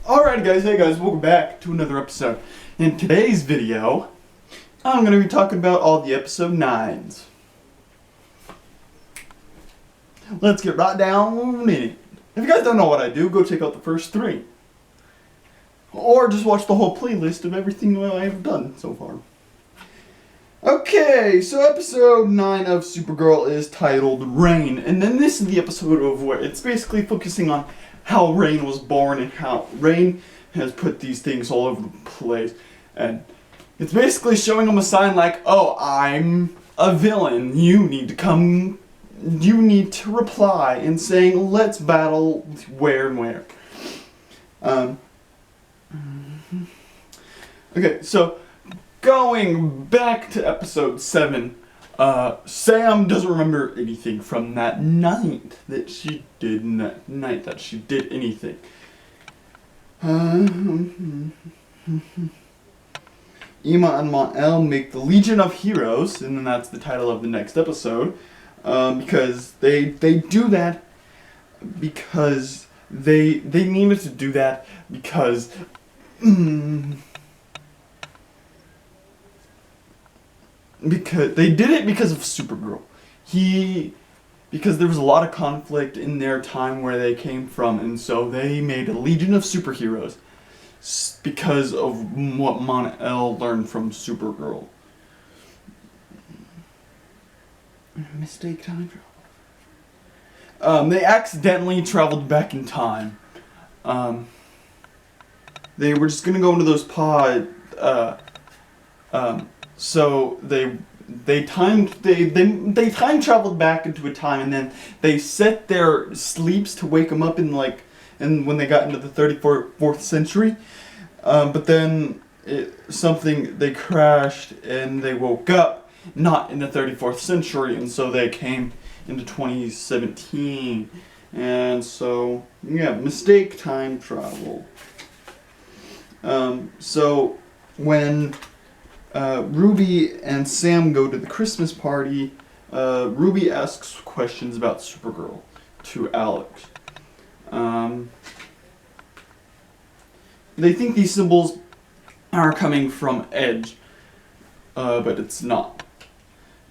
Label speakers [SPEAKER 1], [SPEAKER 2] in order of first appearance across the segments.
[SPEAKER 1] Alright guys, hey guys, welcome back to another episode. In today's video, I'm going to be talking about all the episode 9s. Let's get right down in it. If you guys don't know what I do, go check out the first 3. Or just watch the whole playlist of everything I have done so far. Okay, so episode 9 of Supergirl is titled Rain, and then this is the episode of where it's basically focusing on how Rain was born and how Rain has put these things all over the place. And it's basically showing him a sign like, oh, I'm a villain. You need to reply, and saying, let's battle where and where. Okay, so going back to episode 7, Sam doesn't remember anything from that night that she did anything. Ima and Mon-El make the Legion of Heroes, and then that's the title of the next episode, because they do that because they needed to do that because because they did it because of Supergirl. Because there was a lot of conflict in their time where they came from, and so they made a Legion of Superheroes because of what Mon-El learned from Supergirl. Mistake time travel. They accidentally traveled back in time. They were just gonna go into those pod. So they time traveled back into a time, and then they set their sleeps to wake them up in when they got into the 34th century. But then they crashed and they woke up not in the 34th century, and so they came into 2017. And so yeah, mistake time travel. So when Ruby and Sam go to the Christmas party, Ruby asks questions about Supergirl to Alex. They think these symbols are coming from Edge, but it's not.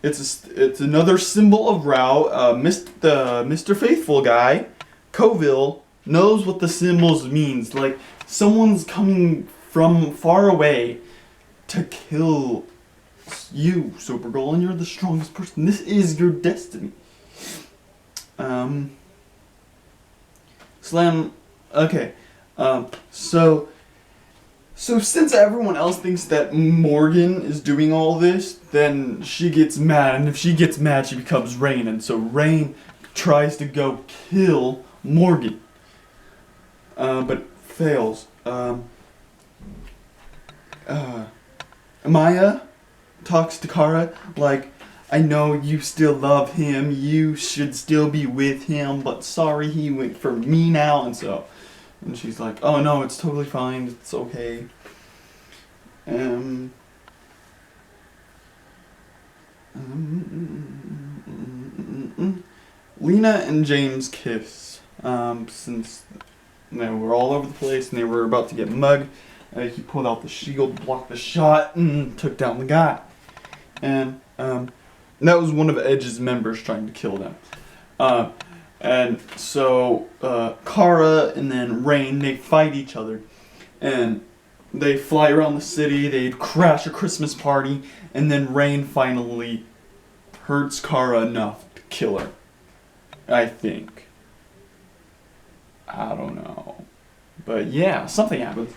[SPEAKER 1] It's another symbol of Rao. Mr. Faithful guy, Coville, knows what the symbols means. Like someone's coming from far away to kill you, Supergirl, and you're the strongest person. This is your destiny. Okay. So since everyone else thinks that Morgan is doing all this, then she gets mad, and if she gets mad, she becomes Rain, and so Rain tries to go kill Morgan, but fails. Maya talks to Kara like, I know you still love him, you should still be with him, but sorry he went for me now, and she's like, oh no, it's totally fine, it's okay. Lena and James kiss, since they were all over the place and they were about to get mugged. He pulled out the shield, blocked the shot, and took down the guy. And that was one of Edge's members trying to kill them. And so Kara and then Rain, they fight each other. And they fly around the city, they crash a Christmas party, and then Rain finally hurts Kara enough to kill her. I think. I don't know. But yeah, something happens.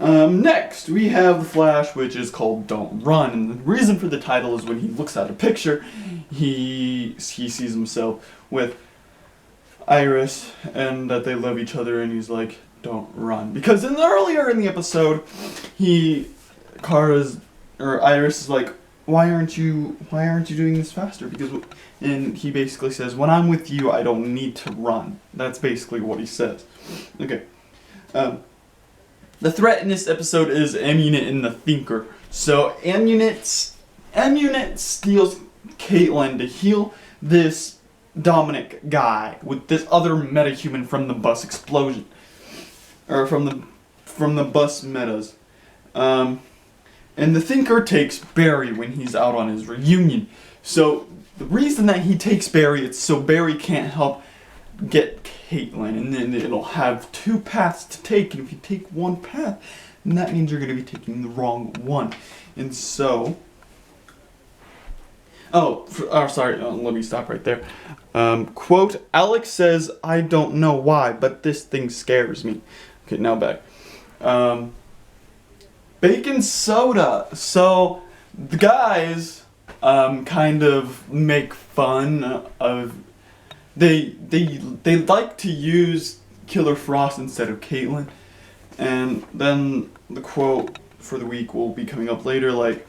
[SPEAKER 1] Next, we have the Flash, which is called Don't Run, and the reason for the title is when he looks at a picture, he sees himself with Iris, and that they love each other, and he's like, don't run. Because earlier in the episode, Iris is like, why aren't you doing this faster? And he basically says, when I'm with you, I don't need to run. That's basically what he says. Okay. The threat in this episode is Amunet and the Thinker. So Amunet steals Caitlin to heal this Dominic guy with this other metahuman from the bus explosion. or from the bus metas. And the Thinker takes Barry when he's out on his reunion. So the reason that he takes Barry, it's so Barry can't help get Caitlin, and then it'll have two paths to take, and if you take one path, then that means you're going to be taking the wrong one. And so, sorry, let me stop right there. Quote, Alex says, I don't know why, but this thing scares me. Okay, now back. Bacon soda. So, the guys, kind of make fun of, they like to use Killer Frost instead of Caitlin. And then the quote for the week will be coming up later, like,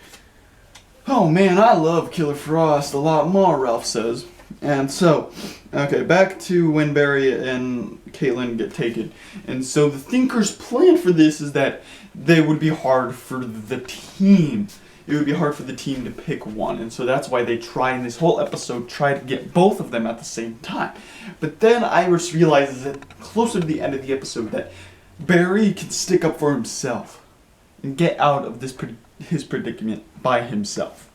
[SPEAKER 1] oh man, I love Killer Frost a lot more, Ralph says. And so, okay, back to when Barry and Caitlin get taken. And so the Thinker's plan for this is that they would be hard for the team. It would be hard for the team to pick one. And so that's why they try in this whole episode, try to get both of them at the same time. But then Iris realizes that closer to the end of the episode that Barry can stick up for himself and get out of his predicament by himself.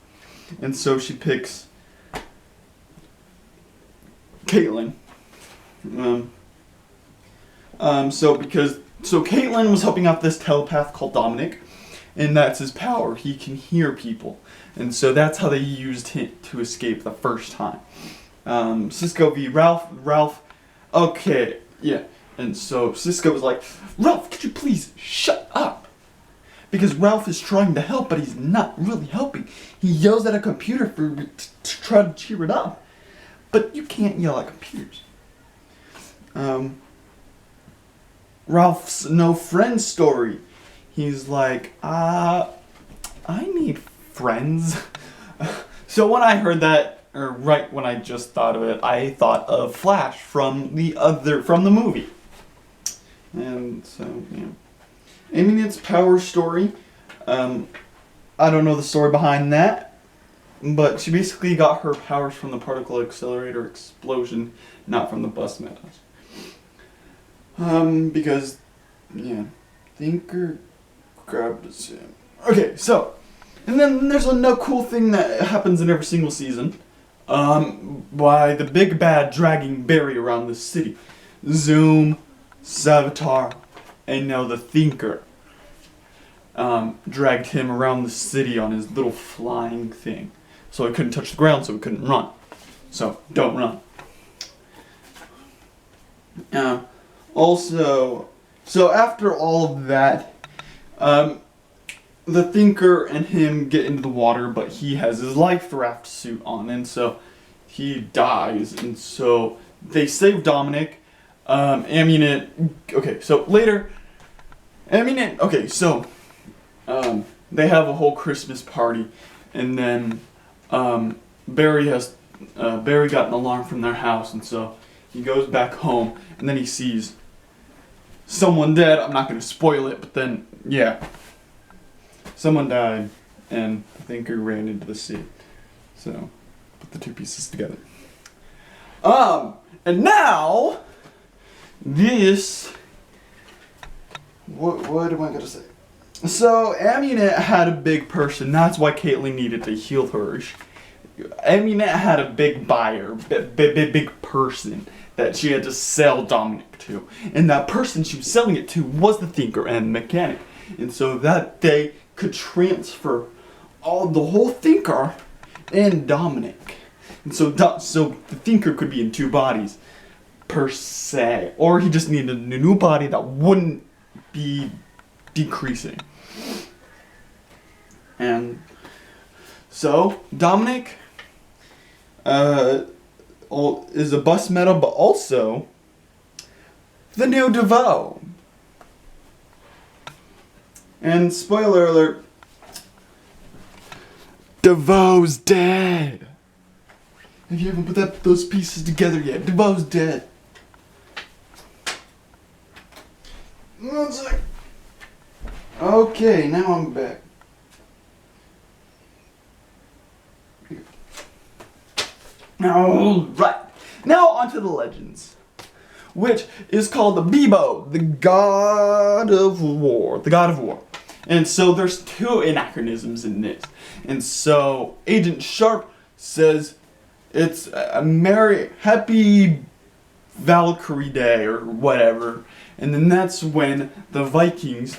[SPEAKER 1] And so she picks Caitlin. So Caitlin was helping out this telepath called Dominic, and that's his power. He can hear people. And so that's how they used him to escape the first time. Cisco v. Ralph. Okay, yeah. And so Cisco was like, Ralph, could you please shut up? Because Ralph is trying to help, but he's not really helping. He yells at a computer to try to cheer it up. But you can't yell at computers. Ralph's no friend story. He's like, I need friends. So when I heard that, or right when I just thought of it, I thought of Flash from the movie. And so, yeah. Aminet's power story. I don't know the story behind that, but she basically got her powers from the particle accelerator explosion, not from the bus metas. Because, yeah, Thinker grabbed us. Okay, so, and then there's a cool thing that happens in every single season. By the big bad dragging Barry around the city. Zoom, Savitar, and now the Thinker dragged him around the city on his little flying thing. So he couldn't touch the ground, so he couldn't run. So, don't run. Also, so after all of that, the Thinker and him get into the water, but he has his life raft suit on, and so he dies. And so they save Dominic. Aminet. Okay, so later, Aminet. Okay, so they have a whole Christmas party, and then Barry got an alarm from their house, and so he goes back home, and then he sees someone dead. I'm not going to spoil it, but then, yeah. Someone died, and the Thinker ran into the sea. So, put the two pieces together. And now, this... What am I going to say? So, Aminet had a big person. That's why Caitlin needed to heal her. Aminet had a big buyer, big person that she had to sell Dominic to. And that person she was selling it to was the Thinker and the mechanic. And so that they could transfer the whole Thinker and Dominic. And so the Thinker could be in two bodies, per se. Or he just needed a new body that wouldn't be decreasing. And so, Dominic is a bus meta, but also the new DeVoe. And spoiler alert, DeVoe's dead. If you haven't put those pieces together yet, DeVoe's dead. One sec. Okay, now I'm back. Alright, now onto the legends. which is called the Bebo, the god of war. The god of war. And so there's two anachronisms in this. And so Agent Sharp says it's a happy Valkyrie Day or whatever. And then that's when the Vikings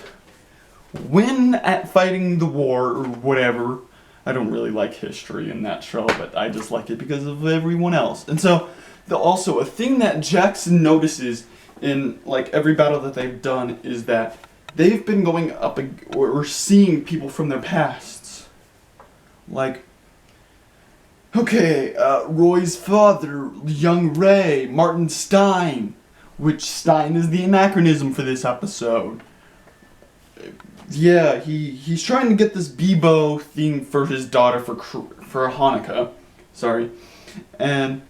[SPEAKER 1] win at fighting the war or whatever. I don't really like history in that show, but I just like it because of everyone else. And so also a thing that Jackson notices in like every battle that they've done is that they've been going up or seeing people from their pasts. Like, okay, Roy's father, young Ray, Martin Stein, which Stein is the anachronism for this episode. Yeah, he's trying to get this Bebo thing for his daughter for Hanukkah. Sorry. And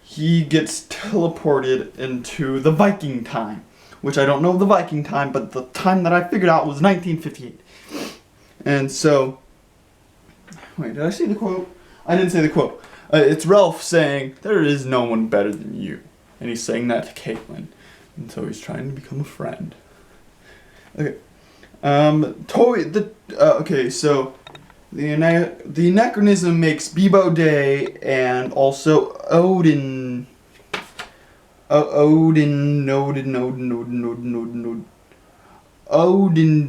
[SPEAKER 1] he gets teleported into the Viking time, which I don't know the Viking time, but the time that I figured out was 1958. And so, wait, did I say the quote? I didn't say the quote. It's Ralph saying, "There is no one better than you." And he's saying that to Caitlin. And so he's trying to become a friend. Okay. Okay, so the anachronism makes Bebo Day and also Odin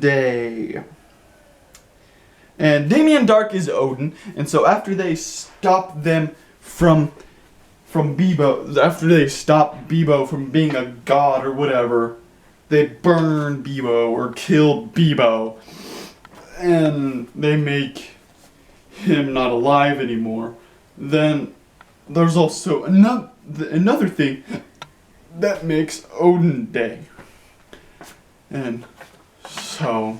[SPEAKER 1] Day. And Damien Dark is Odin, and so after they stop them from Bebo, after they stop Bebo from being a god or whatever, they burn Bebo or kill Bebo, and they make him not alive anymore. Then there's also another thing that makes Odin Day. And so,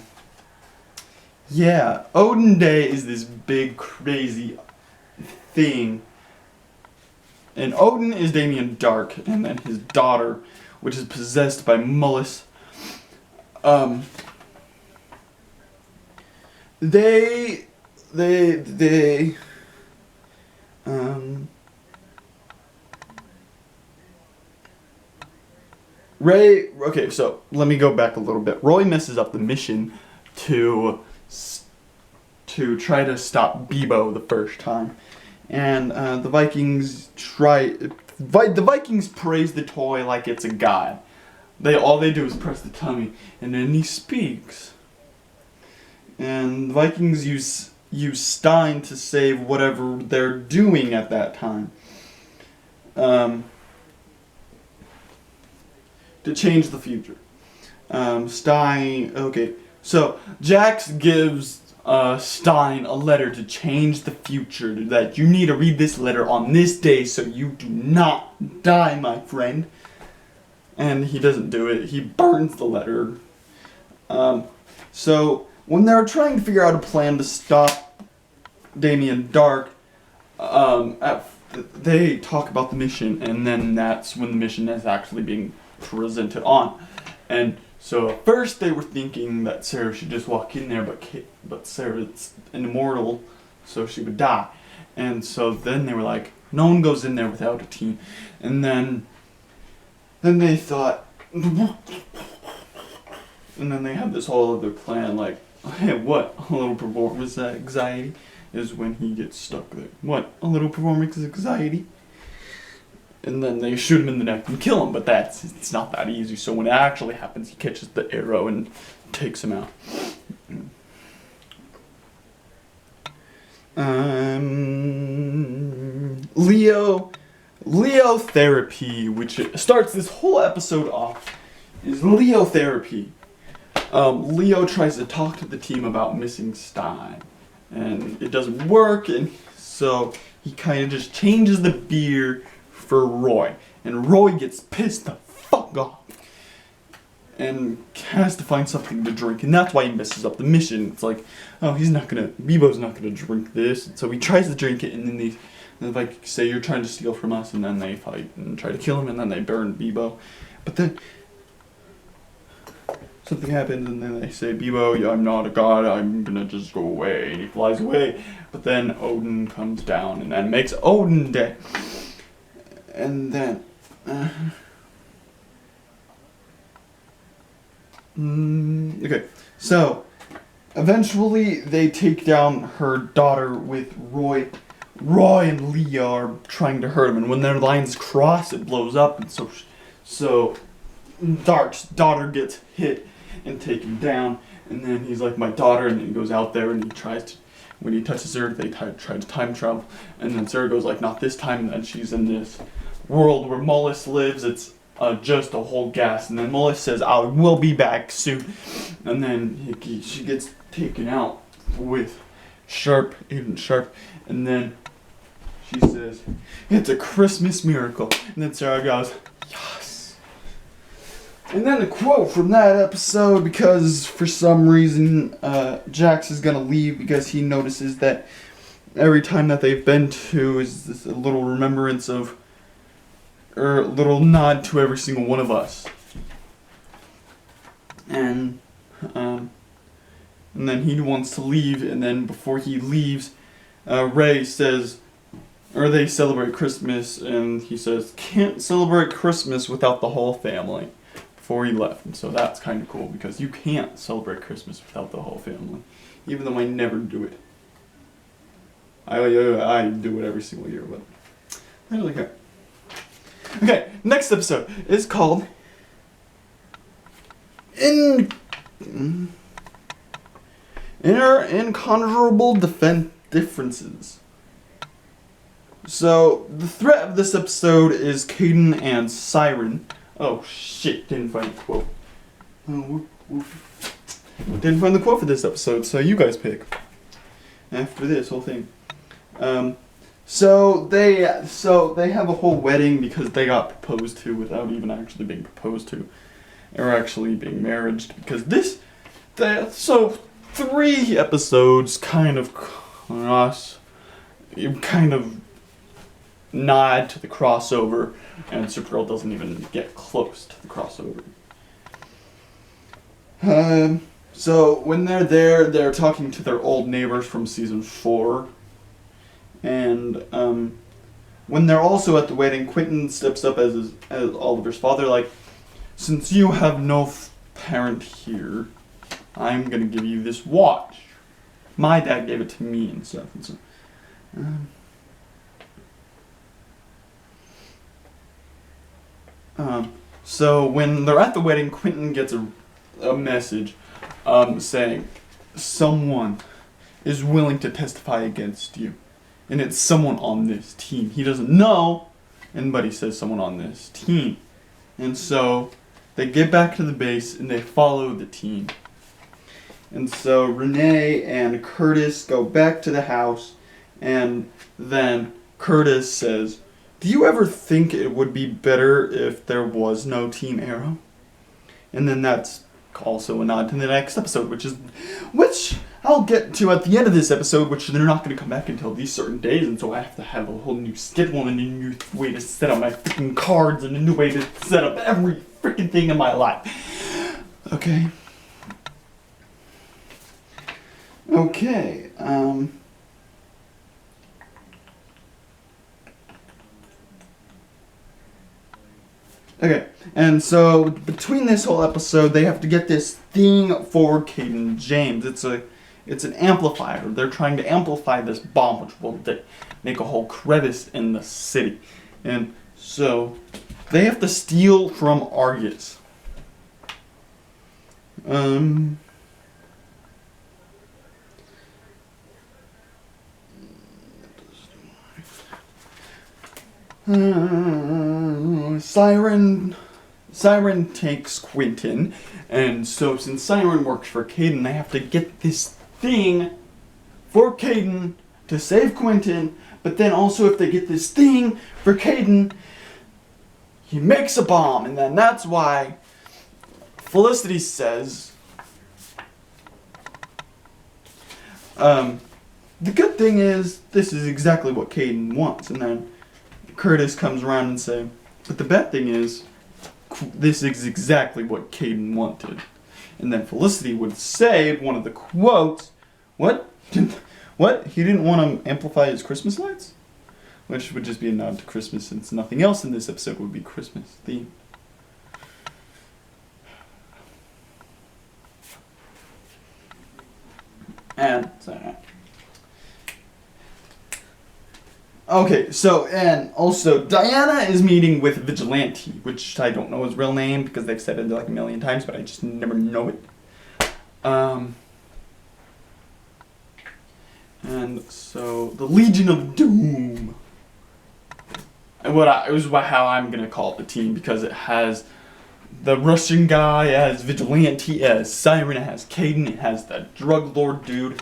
[SPEAKER 1] yeah, Odin Day is this big crazy thing. And Odin is Damien Dark, and then his daughter, which is possessed by Mullis. Ray, okay, so let me go back a little bit. Roy messes up the mission to try to stop Bebo the first time. And the Vikings praise the toy like it's a god. All they do is press the tummy, and then he speaks. And the Vikings use Stein to save whatever they're doing at that time. To change the future. Stein, okay. So, Jax gives Stein a letter to change the future, that you need to read this letter on this day so you do not die, my friend. And he doesn't do it. He burns the letter. So when they're trying to figure out a plan to stop Damien Dark, they talk about the mission, and then that's when the mission is actually being presented on. And so at first they were thinking that Sarah should just walk in there, but Sarah's immortal, so she would die. And so then they were like, no one goes in there without a team. And then they thought, and then they had this whole other plan, like, hey, what? A little performance anxiety is when he gets stuck there. What? A little performance anxiety? And then they shoot him in the neck and kill him, but it's not that easy. So when it actually happens, he catches the arrow and takes him out. Leo therapy, which starts this whole episode off, is Leo therapy. Leo tries to talk to the team about missing Stein, and it doesn't work, and so he kind of just changes the beer for Roy, and Roy gets pissed the fuck off and has to find something to drink, and that's why he messes up the mission. It's like, oh, Bebo's not gonna drink this, and so he tries to drink it, and then they like say, you're trying to steal from us, and then they fight and try to kill him, and then they burn Bebo. But then something happens, and then they say, Bebo, I'm not a god, I'm gonna just go away, and he flies away. But then Odin comes down, and that makes Odin Day. And then Okay, so eventually they take down her daughter with Roy. Roy and Leah are trying to hurt him, and when their lines cross, it blows up, and so Dark's daughter gets hit and taken down, and then he's like, my daughter, and then he goes out there and he tries to, when he touches her, they try to time travel, and then Sarah goes like, not this time, and then she's in this world where Mullis lives. It's just a whole gas, and then Mullis says, I will be back soon, and then she gets taken out with Agent Sharp, and then she says, it's a Christmas miracle, and then Sarah goes, yes. And then the quote from that episode, because for some reason Jax is going to leave because he notices that every time that they've been to is this a little remembrance of, or a little nod to every single one of us. And then he wants to leave, and then before he leaves, Ray says, or they celebrate Christmas, and he says, can't celebrate Christmas without the whole family, before he left. And so that's kind of cool, because you can't celebrate Christmas without the whole family, even though I never do it. I do it every single year, but I don't really care. Okay, next episode is called Incontrovertible Differences. So, the threat of this episode is Caden and Siren. Oh shit, didn't find the quote. Didn't find the quote for this episode, so you guys pick. After this whole thing. So they have a whole wedding because they got proposed to without even actually being proposed to. Or actually being married, because so 3 episodes kind of nod to the crossover, and Supergirl doesn't even get close to the crossover. So when they're there, they're talking to their old neighbors from season 4, and when they're also at the wedding, Quentin steps up as Oliver's father, like, since you have no parent here, I'm gonna give you this watch. My dad gave it to me and stuff. And so when they're at the wedding, Quentin gets a message saying someone is willing to testify against you, and it's someone on this team. He doesn't know, but he says someone on this team, and so they get back to the base and they follow the team. And so Renee and Curtis go back to the house, and then Curtis says, do you ever think it would be better if there was no Team Arrow? And then that's also a nod to the next episode, which I'll get to at the end of this episode, which they're not going to come back until these certain days, and so I have to have a whole new schedule and a new way to set up my freaking cards and a new way to set up every freaking thing in my life. Okay. Okay, and so between this whole episode, they have to get this thing for Caden James. It's an amplifier. They're trying to amplify this bomb, which will make a whole crevice in the city. And so they have to steal from Argus. Siren takes Quentin, and so since Siren works for Caden, they have to get this thing for Caden to save Quentin, but then also if they get this thing for Caden, he makes a bomb, and then that's why Felicity says, the good thing is, this is exactly what Caden wants, and then Curtis comes around and says, but the bad thing is, this is exactly what Caden wanted. And then Felicity would say one of the quotes, what? What? He didn't want to amplify his Christmas lights? Which would just be a nod to Christmas, since nothing else in this episode would be Christmas themed. And okay, so, and also, Diana is meeting with Vigilante, which I don't know his real name because they've said it like a million times, but I just never know it. And so, the Legion of Doom. And how I'm gonna call it the team, because it has the Russian guy as Vigilante, as Siren, it has Caden, it has that drug lord dude,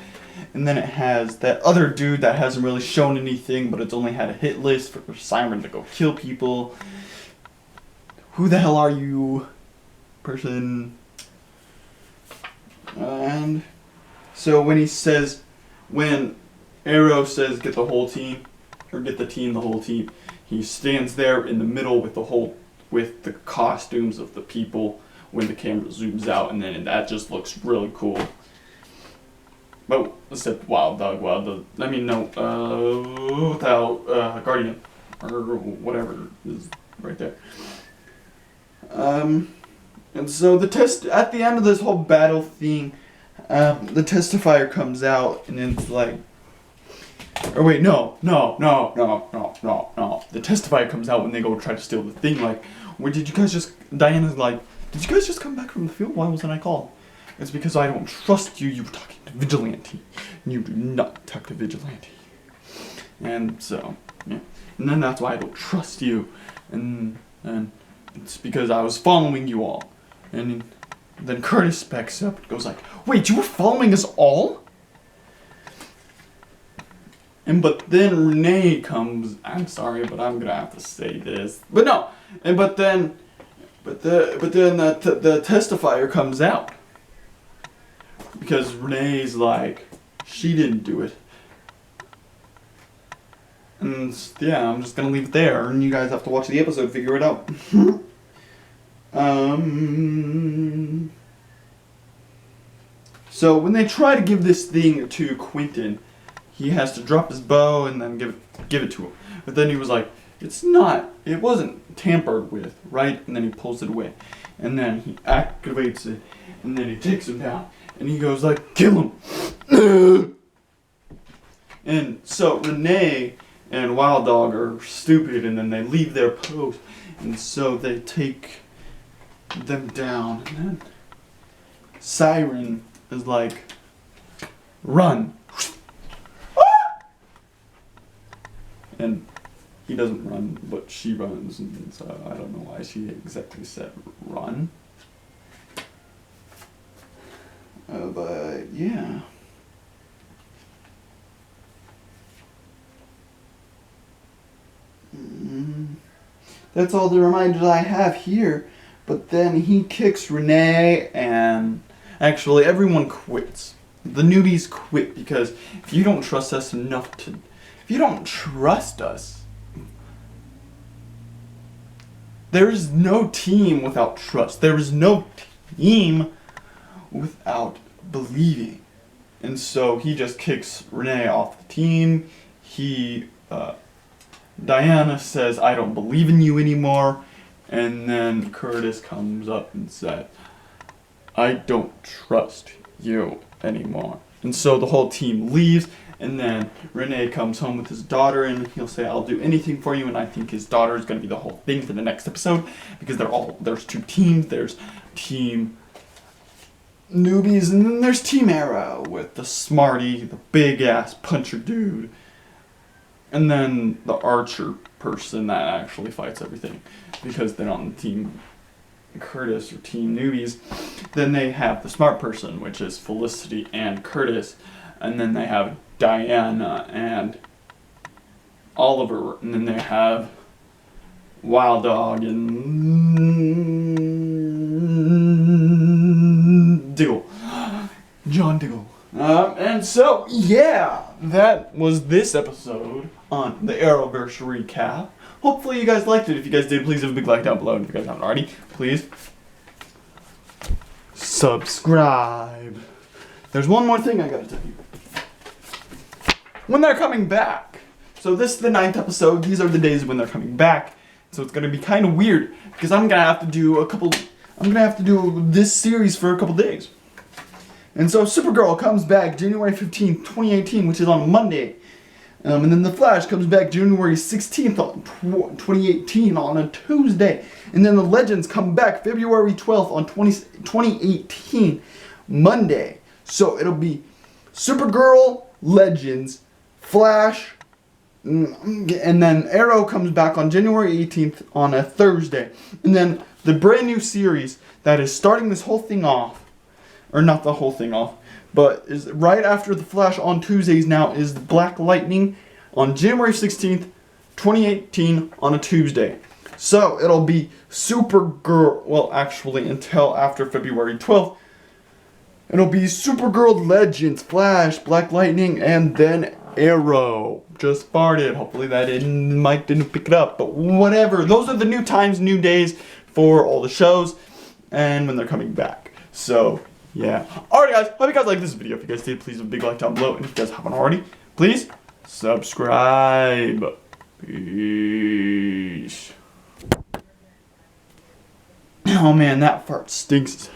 [SPEAKER 1] and then it has that other dude that hasn't really shown anything, but it's only had a hit list for Siren to go kill people. Who the hell are you, person? And so when Arrow says get the whole team, or get the team, the whole team, he stands there in the middle with the costumes of the people when the camera zooms out, and then that just looks really cool. But except without Guardian, or whatever is right there. And so at the end of this whole battle thing, the testifier comes out, and it's like, or wait, no. The testifier comes out when they go try to steal the thing. Like, Diana's like, did you guys just come back from the field? Why wasn't I called? It's because I don't trust you. You were talking to Vigilante. You do not talk to Vigilante. And so, yeah. And then that's why I don't trust you. And it's because I was following you all. And then Curtis specs up and goes like, wait, you were following us all? But then Renee comes. I'm sorry, but I'm gonna have to say this. But no. But then the testifier comes out, because Renee's like, she didn't do it. And yeah, I'm just gonna leave it there, and you guys have to watch the episode to figure it out. So when they try to give this thing to Quentin, he has to drop his bow and then give it to him. But then he was like, it wasn't tampered with, right? And then he pulls it away. And then he activates it, and then he takes him down. And he goes like, kill him! And so Renee and Wild Dog are stupid, and then they leave their post. And so they take them down. And then Siren is like, run! And he doesn't run, but she runs, and so I don't know why she exactly said run. But yeah. That's all the reminders I have here. But then he kicks Renee, and actually everyone quits. The newbies quit, because if you don't trust us enough to... If you don't trust us, there is no team without trust. There is no team without believing. And so he just kicks Renee off the team. Diana says, I don't believe in you anymore. And then Curtis comes up and said, I don't trust you anymore. And so the whole team leaves. And then Renee comes home with his daughter, and he'll say, I'll do anything for you. And I think his daughter is going to be the whole thing for the next episode, because there's two teams. There's Team Newbies, and then there's Team Arrow with the smarty, the big-ass puncher dude. And then the archer person that actually fights everything. Because then on Team Curtis or Team Newbies, then they have the smart person, which is Felicity and Curtis. And then they have Diana and Oliver, and then they have Wild Dog and Diggle. John Diggle. And so, yeah, that was this episode on the Arrowverse Recap. Hopefully you guys liked it. If you guys did, please leave a big like down below. And if you guys haven't already, please subscribe. There's one more thing I gotta tell you. When they're coming back. So this is the 9th episode. These are the days when they're coming back. So it's gonna be kind of weird, because I'm gonna have to do this series for a couple days. And so Supergirl comes back January 15th, 2018, which is on Monday. And then The Flash comes back January 16th, 2018 on a Tuesday. And then The Legends come back February 12th on 2018, Monday. So it'll be Supergirl, Legends, Flash, and then Arrow comes back on January 18th on a Thursday. And then the brand new series that is starting this whole thing off, or not the whole thing off, but is right after The Flash on Tuesdays now, is Black Lightning on January 16th, 2018 on a Tuesday. So it'll be Supergirl, well actually until after February 12th, it'll be Supergirl, Legends, Flash, Black Lightning, and then Arrow. Just farted. Hopefully that mic didn't pick it up, but whatever. Those are the new times, new days for all the shows and when they're coming back. So yeah. Alright guys, hope you guys liked this video. If you guys did, please leave a big like down below. And if you guys haven't already, please subscribe. Peace. Oh man, that fart stinks.